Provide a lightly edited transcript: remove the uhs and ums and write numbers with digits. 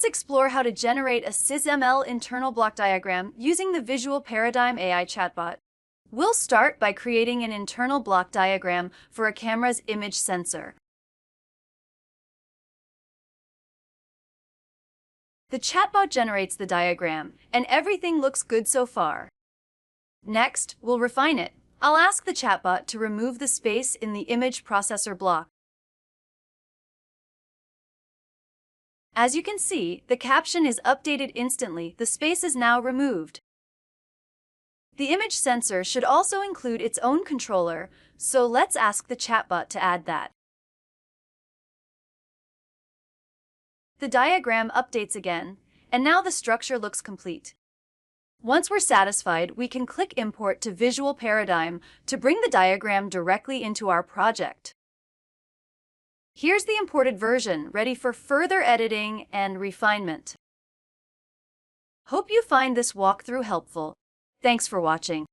Let's explore how to generate a SysML internal block diagram using the Visual Paradigm AI Chatbot. We'll start by creating an internal block diagram for a camera's image sensor. The chatbot generates the diagram, and everything looks good so far. Next, we'll refine it. I'll ask the chatbot to remove the space in the image processor block. As you can see, the caption is updated instantly. The space is now removed. The image sensor should also include its own controller, so let's ask the chatbot to add that. The diagram updates again, and now the structure looks complete. Once we're satisfied, we can click Import to Visual Paradigm to bring the diagram directly into our project. Here's the imported version, ready for further editing and refinement. Hope you find this walkthrough helpful. Thanks for watching.